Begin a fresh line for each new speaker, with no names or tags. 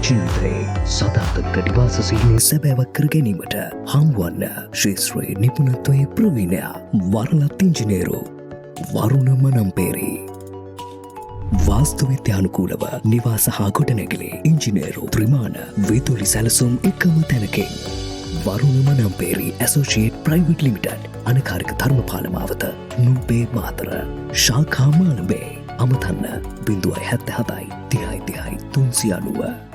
ජීවිතයේ සදාතක නිවාස සිහිනේ සැබෑවක් කර ගැනීමට හම්වන්න ශේත්‍රයේ නිපුණත්වයේ ප්‍රවීණයා වරලත් ඉංජිනේරු වරුණ මනම්පේරි. වාස්තු විද්‍යානුකූලව නිවාස හා ගොඩනැගිලි ඉංජිනේරු ත්‍රිමාණ විදුලි සැලසුම් එකම තැනකින් වරුණ මනම්පේරි ඇසෝසියේට් ප්‍රයිවට් ලිමිටඩ් අනකාරික තරුණපාල මාවත නුඹේ මාතර ශාඛා මාළඹේ අමතන්න 077 30 30 390